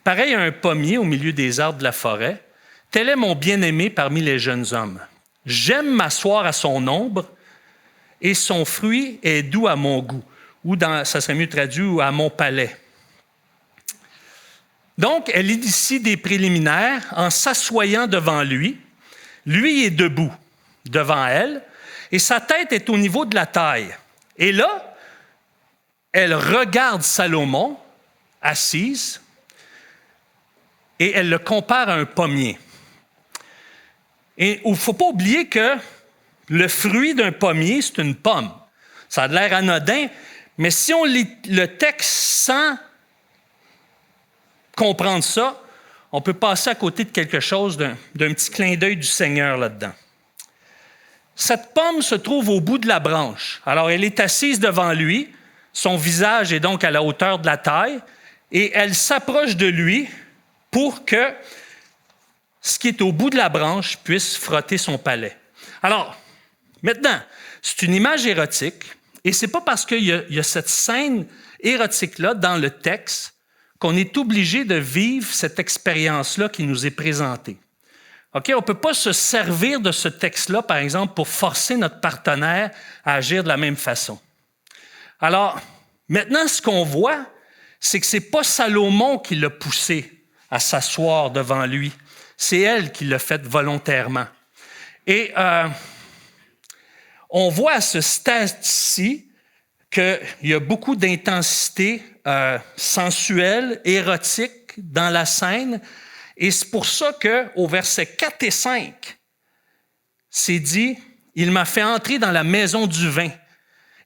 Pareil à un pommier au milieu des arbres de la forêt, tel est mon bien-aimé parmi les jeunes hommes. J'aime m'asseoir à son ombre et son fruit est doux à mon goût. Ou ça serait mieux traduit, à mon palais. Donc, elle initie des préliminaires en s'assoyant devant lui. Lui est debout devant elle et sa tête est au niveau de la taille. Et là, elle regarde Salomon assise et elle le compare à un pommier. Et il ne faut pas oublier que le fruit d'un pommier, c'est une pomme. Ça a l'air anodin, mais si on lit le texte sans comprendre ça, on peut passer à côté de quelque chose, d'un petit clin d'œil du Seigneur là-dedans. Cette pomme se trouve au bout de la branche. Alors, elle est assise devant lui, son visage est donc à la hauteur de la taille, et elle s'approche de lui pour que ce qui est au bout de la branche puisse frotter son palais. Alors, maintenant, c'est une image érotique, et ce n'est pas parce qu'il y a cette scène érotique-là dans le texte qu'on est obligé de vivre cette expérience-là qui nous est présentée. OK? On ne peut pas se servir de ce texte-là, par exemple, pour forcer notre partenaire à agir de la même façon. Alors, maintenant, ce qu'on voit, c'est que ce n'est pas Salomon qui l'a poussé à s'asseoir devant lui. C'est elle qui l'a fait volontairement. Et on voit à ce stade-ci qu'il y a beaucoup d'intensité sensuelle, érotique dans la scène. Et c'est pour ça qu'au verset 4 et 5, c'est dit « Il m'a fait entrer dans la maison du vin,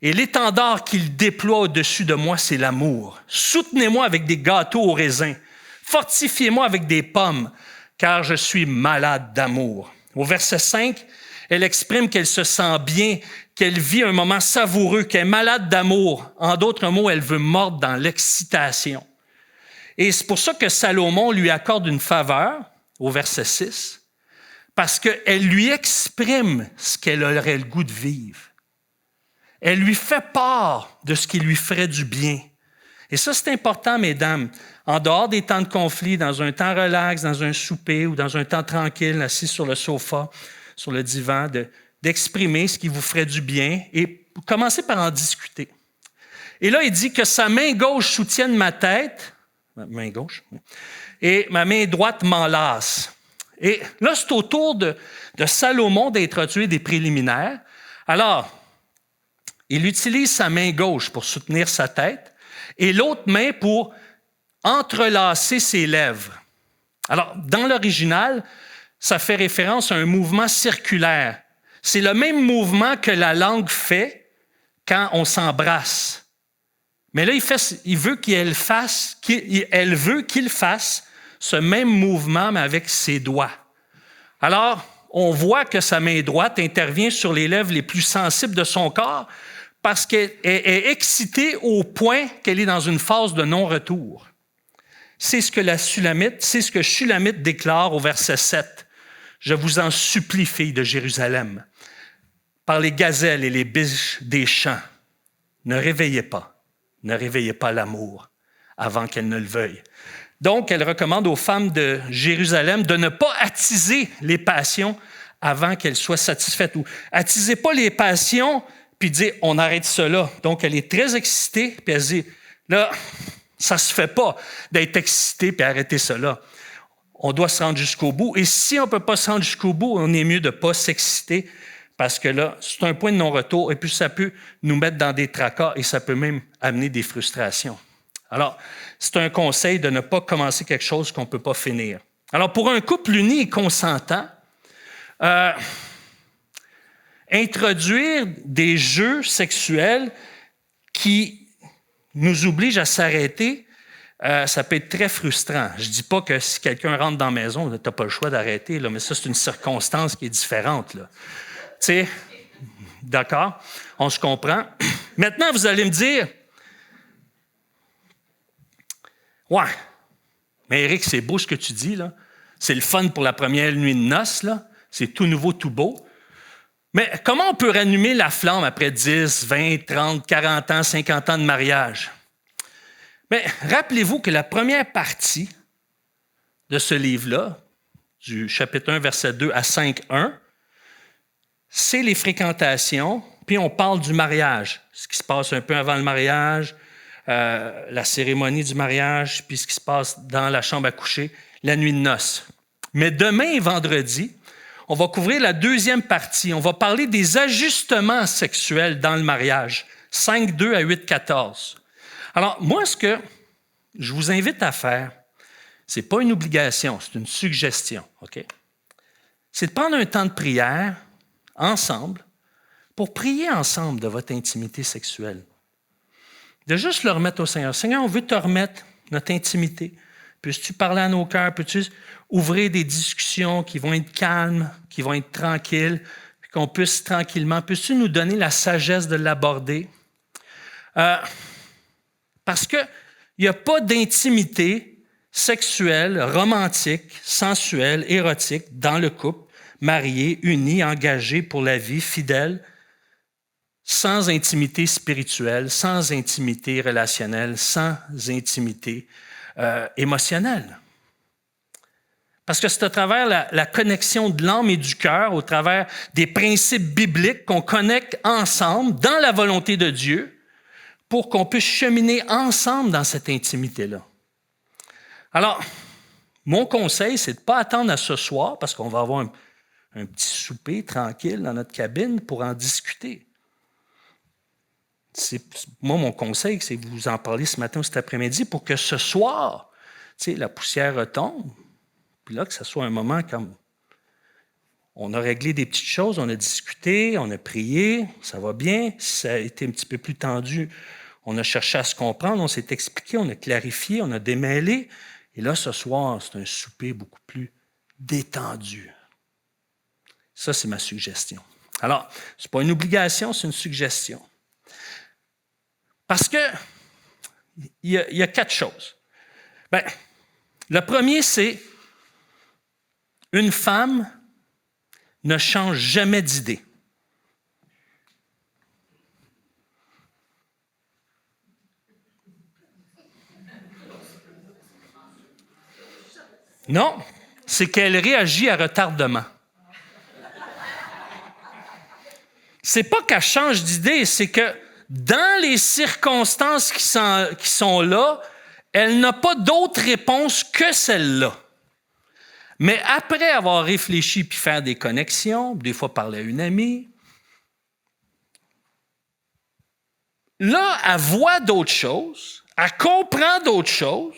et l'étendard qu'il déploie au-dessus de moi, c'est l'amour. Soutenez-moi avec des gâteaux au raisin, fortifiez-moi avec des pommes, car je suis malade d'amour. » Au verset 5, elle exprime qu'elle se sent bien, qu'elle vit un moment savoureux, qu'elle est malade d'amour. En d'autres mots, elle veut mordre dans l'excitation. Et c'est pour ça que Salomon lui accorde une faveur, au verset 6, parce qu'elle lui exprime ce qu'elle aurait le goût de vivre. Elle lui fait part de ce qui lui ferait du bien. Et ça, c'est important, mesdames. En dehors des temps de conflit, dans un temps relax, dans un souper ou dans un temps tranquille, assis sur le sofa, sur le divan, d'exprimer ce qui vous ferait du bien et commencer par en discuter. Et là, il dit que sa main gauche soutienne ma tête, ma main gauche, et ma main droite m'enlace. Et là, c'est au tour de Salomon d'introduire des préliminaires. Alors, il utilise sa main gauche pour soutenir sa tête et l'autre main pour entrelacer ses lèvres. Alors, dans l'original, ça fait référence à un mouvement circulaire. C'est le même mouvement que la langue fait quand on s'embrasse. Mais là, elle veut qu'il fasse ce même mouvement, mais avec ses doigts. Alors, on voit que sa main droite intervient sur les lèvres les plus sensibles de son corps parce qu'elle est excitée au point qu'elle est dans une phase de non-retour. C'est ce que Shulamite déclare au verset 7. « Je vous en supplie, filles de Jérusalem, par les gazelles et les biches des champs, ne réveillez pas l'amour avant qu'elle ne le veuille. » Donc, elle recommande aux femmes de Jérusalem de ne pas attiser les passions avant qu'elles soient satisfaites. Ou attisez pas les passions, puis dire on arrête cela. Donc, elle est très excitée, puis elle dit là, ça se fait pas d'être excitée puis arrêter cela. On doit se rendre jusqu'au bout. Et si on ne peut pas se rendre jusqu'au bout, on est mieux de ne pas s'exciter parce que là, c'est un point de non-retour et puis ça peut nous mettre dans des tracas et ça peut même amener des frustrations. Alors, c'est un conseil de ne pas commencer quelque chose qu'on ne peut pas finir. Alors, pour un couple uni et consentant, introduire des jeux sexuels qui nous obligent à s'arrêter, ça peut être très frustrant. Je ne dis pas que si quelqu'un rentre dans la maison, tu n'as pas le choix d'arrêter, là, mais ça, c'est une circonstance qui est différente. Tu sais, d'accord? On se comprend. Maintenant, vous allez me dire, ouais, mais Éric, c'est beau ce que tu dis, là. C'est le fun pour la première nuit de noces, là. C'est tout nouveau, tout beau. Mais comment on peut rallumer la flamme après 10, 20, 30, 40 ans, 50 ans de mariage? Mais rappelez-vous que la première partie de ce livre-là, du chapitre 1, verset 2 à 5.1, c'est les fréquentations, puis on parle du mariage, ce qui se passe un peu avant le mariage, la cérémonie du mariage, puis ce qui se passe dans la chambre à coucher, la nuit de noces. Mais demain, vendredi, on va couvrir la deuxième partie. On va parler des ajustements sexuels dans le mariage, 5.2 à 8.14. Alors, moi, ce que je vous invite à faire, ce n'est pas une obligation, c'est une suggestion, OK? C'est de prendre un temps de prière ensemble pour prier ensemble de votre intimité sexuelle. De juste le remettre au Seigneur. Seigneur, on veut te remettre notre intimité. Puisses-tu parler à nos cœurs? Peux-tu ouvrir des discussions qui vont être calmes, qui vont être tranquilles, puis qu'on puisse tranquillement... Peux-tu nous donner la sagesse de l'aborder? Parce qu'il n'y a pas d'intimité sexuelle, romantique, sensuelle, érotique dans le couple, marié, uni, engagé pour la vie, fidèle, sans intimité spirituelle, sans intimité relationnelle, sans intimité émotionnelle. Parce que c'est à travers la connexion de l'âme et du cœur, au travers des principes bibliques qu'on connecte ensemble dans la volonté de Dieu pour qu'on puisse cheminer ensemble dans cette intimité-là. Alors, mon conseil, c'est de ne pas attendre à ce soir, parce qu'on va avoir un petit souper tranquille dans notre cabine pour en discuter. Moi, mon conseil, c'est que vous en parlez ce matin ou cet après-midi pour que ce soir, la poussière retombe, puis là, que ce soit un moment comme on a réglé des petites choses, on a discuté, on a prié, ça va bien. Si ça a été un petit peu plus tendu, on a cherché à se comprendre, on s'est expliqué, on a clarifié, on a démêlé. Et là, ce soir, c'est un souper beaucoup plus détendu. Ça, c'est ma suggestion. Alors, ce n'est pas une obligation, c'est une suggestion. Parce que il y a 4 choses. Bien, le premier, c'est une femme ne change jamais d'idée. Non, c'est qu'elle réagit à retardement. C'est pas qu'elle change d'idée, c'est que dans les circonstances qui sont là, elle n'a pas d'autre réponse que celle-là. Mais après avoir réfléchi puis faire des connexions, des fois parler à une amie, là, elle voit d'autres choses, elle comprend d'autres choses,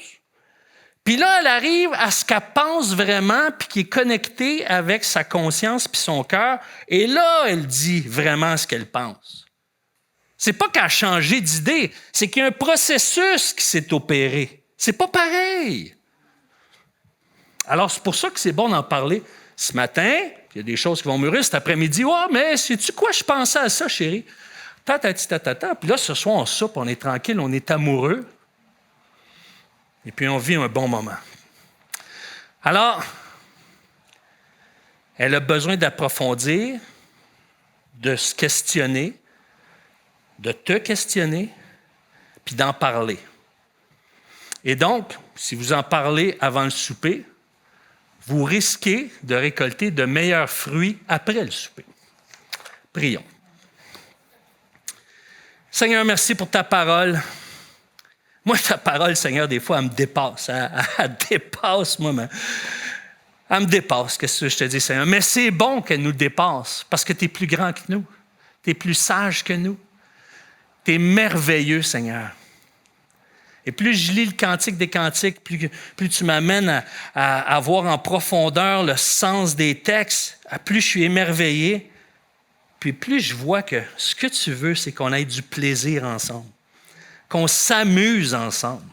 puis là, elle arrive à ce qu'elle pense vraiment puis qui est connectée avec sa conscience puis son cœur, et là, elle dit vraiment ce qu'elle pense. C'est pas qu'elle a changé d'idée, c'est qu'il y a un processus qui s'est opéré. C'est pas pareil. Alors, c'est pour ça que c'est bon d'en parler ce matin. Il y a des choses qui vont mûrir cet après-midi. « Oh, mais sais-tu quoi, je pensais à ça, chérie? » Ta. Puis là, ce soir, on soupe, on est tranquille, on est amoureux. Et puis, on vit un bon moment. Alors, elle a besoin d'approfondir, de se questionner, de te questionner, puis d'en parler. Et donc, si vous en parlez avant le souper, vous risquez de récolter de meilleurs fruits après le souper. Prions. Seigneur, merci pour ta parole. Moi, ta parole, Seigneur, des fois, elle me dépasse. Elle dépasse, moi. Elle me dépasse, qu'est-ce que je te dis, Seigneur. Mais c'est bon qu'elle nous dépasse, parce que tu es plus grand que nous. Tu es plus sage que nous. Tu es merveilleux, Seigneur. Et plus je lis le Cantique des Cantiques, plus tu m'amènes à voir en profondeur le sens des textes, plus je suis émerveillé, puis plus je vois que ce que tu veux, c'est qu'on ait du plaisir ensemble, qu'on s'amuse ensemble,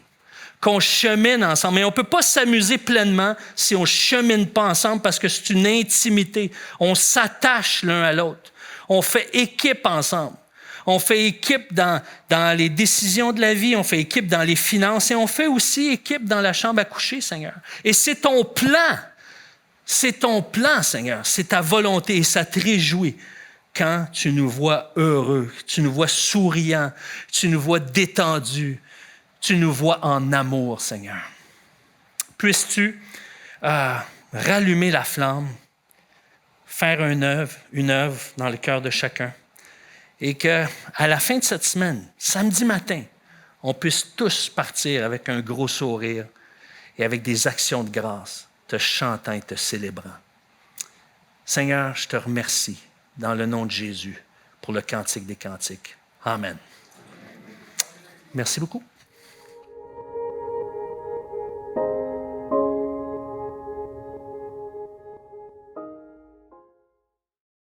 qu'on chemine ensemble. Mais on ne peut pas s'amuser pleinement si on ne chemine pas ensemble parce que c'est une intimité. On s'attache l'un à l'autre. On fait équipe ensemble. On fait équipe dans les décisions de la vie, on fait équipe dans les finances et on fait aussi équipe dans la chambre à coucher, Seigneur. Et c'est ton plan, Seigneur, c'est ta volonté et ça te réjouit quand tu nous vois heureux, tu nous vois souriants, tu nous vois détendus, tu nous vois en amour, Seigneur. Puisses-tu rallumer la flamme, faire une œuvre dans le cœur de chacun. Et qu'à la fin de cette semaine, samedi matin, on puisse tous partir avec un gros sourire et avec des actions de grâce, te chantant et te célébrant. Seigneur, je te remercie dans le nom de Jésus pour le Cantique des Cantiques. Amen. Merci beaucoup.